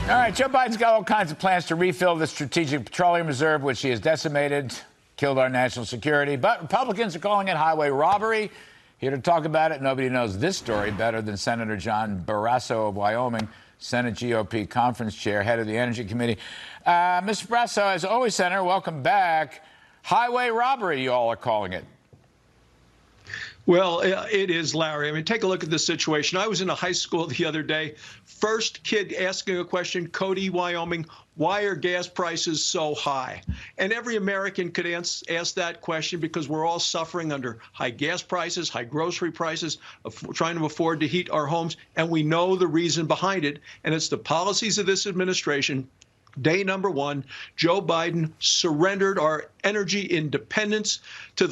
All right, Joe Biden's got all kinds of plans to refill the Strategic Petroleum Reserve, which he has decimated, killed our national security. But Republicans are calling it highway robbery. Here to talk about it, nobody knows this story better than Senator John Barrasso of Wyoming, Senate GOP conference chair, head of the Energy Committee. Mr. Barrasso, as always, Senator, welcome back. Highway robbery, you all are calling it. Well, it is, Larry. I mean, take a look at this situation. I was in a high school the other day. First kid asking a question, Cody, Wyoming, why are gas prices so high? And every American could ask that question because we're all suffering under high gas prices, high grocery prices, trying to afford to heat our homes. And we know the reason behind it. And it's the policies of this administration. Day number one, Joe Biden surrendered our energy independence to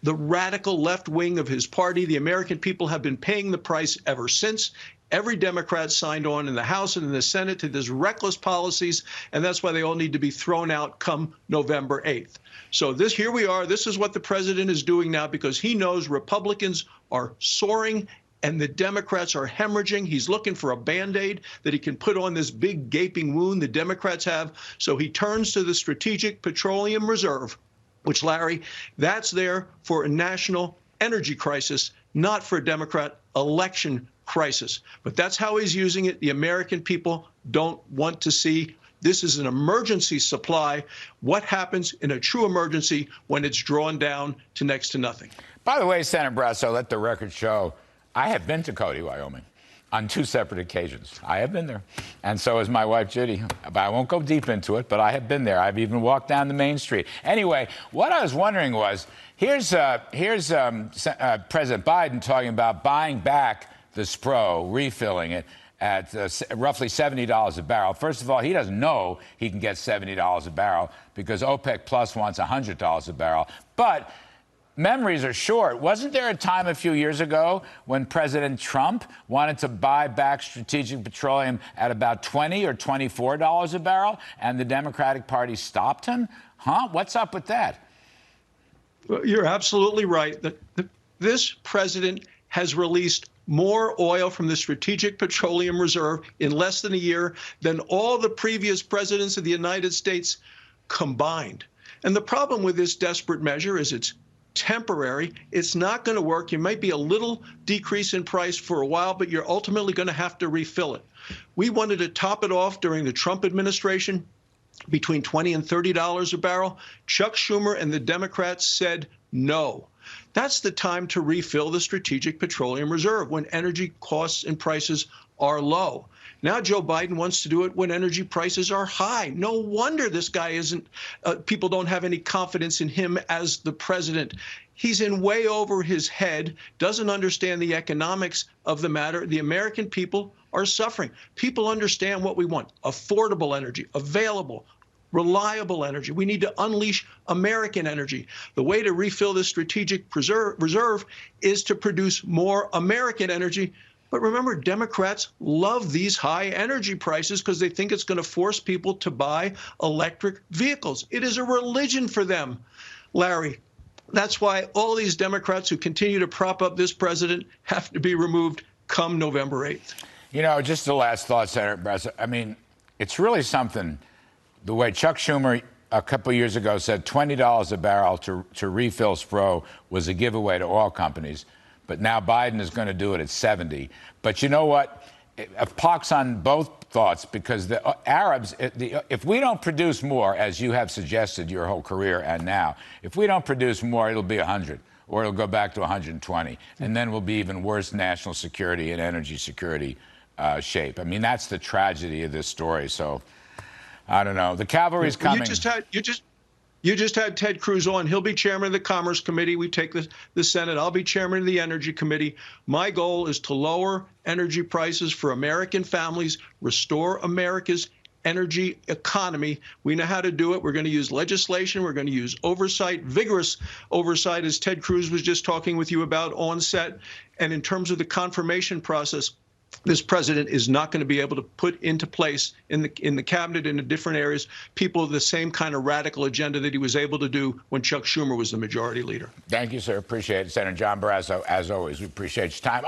the radical left wing of his party. The American people have been paying the price ever since. Every Democrat signed on in the House and in the Senate to these reckless policies, and that's why they all need to be thrown out come November 8th. So here we are. This is what the president is doing now because he knows Republicans are soaring and the Democrats are hemorrhaging. He's looking for a Band-Aid that he can put on this big gaping wound the Democrats have. So he turns to the Strategic Petroleum Reserve, which, Larry, that's there for a national energy crisis, not for a Democrat election crisis. But that's how he's using it. The American people don't want to see. This is an emergency supply. What happens in a true emergency when it's drawn down to next to nothing? By the way, Senator Barrasso, let the record show, I have been to Cody, Wyoming, on 2 separate occasions. I have been there. And so has my wife, Judy. But I won't go deep into it, but I have been there. I've even walked down the main street. Anyway, what I was wondering was, here's President Biden talking about buying back the SPRO, refilling it at roughly $70 a barrel. First of all, he doesn't know he can get $70 a barrel because OPEC Plus wants $100 a barrel. But memories are short. Wasn't there a time a few years ago when President Trump wanted to buy back Strategic Petroleum at about $20 or $24 a barrel, and the Democratic Party stopped him? Huh? What's up with that? Well, you're absolutely right. This president has released more oil from the Strategic Petroleum Reserve in less than a year than all the previous presidents of the United States combined. And the problem with this desperate measure is it's temporary. It's not going to work. You might be a little decrease in price for a while, but you're ultimately going to have to refill it. We wanted to top it off during the Trump administration between $20 and $30 a barrel. Chuck Schumer and the Democrats said no. That's the time to refill the Strategic Petroleum Reserve when energy costs and prices are low. Now Joe Biden wants to do it when energy prices are high. No wonder this guy isn't, people don't have any confidence in him as the president. He's in way over his head, doesn't understand the economics of the matter. The American people are suffering. People understand what we want: affordable energy, available, reliable energy. We need to unleash American energy. The way to refill this strategic reserve is to produce more American energy. But remember, Democrats love these high energy prices because they think it's going to force people to buy electric vehicles. It is a religion for them, Larry. That's why all these Democrats who continue to prop up this president have to be removed come November 8th. You know, just the last thought, Senator Barrasso. I mean, it's really something. The way Chuck Schumer a couple of years ago said $20 a barrel to refill SPRO was a giveaway to oil companies. But now Biden is going to do it at 70. But you know what? It pox on both thoughts because the Arabs, if we don't produce more, as you have suggested your whole career and now, if we don't produce more, it'll be 100 or it'll go back to 120. And then we'll be even worse national security and energy security shape. I mean, that's the tragedy of this story. So I don't know. The cavalry's coming. You just had Ted Cruz on. He'll be chairman of the Commerce Committee. We take the Senate. I'll be chairman of the Energy Committee. My goal is to lower energy prices for American families, restore America's energy economy. We know how to do it. We're going to use legislation. We're going to use oversight, vigorous oversight, as Ted Cruz was just talking with you about on set. And in terms of the confirmation process, this president is not going to be able to put into place in the cabinet in the different areas people of the same kind of radical agenda that he was able to do when Chuck Schumer was the majority leader. Thank you, sir. Appreciate it. Senator John Barrasso, as always, we appreciate your time.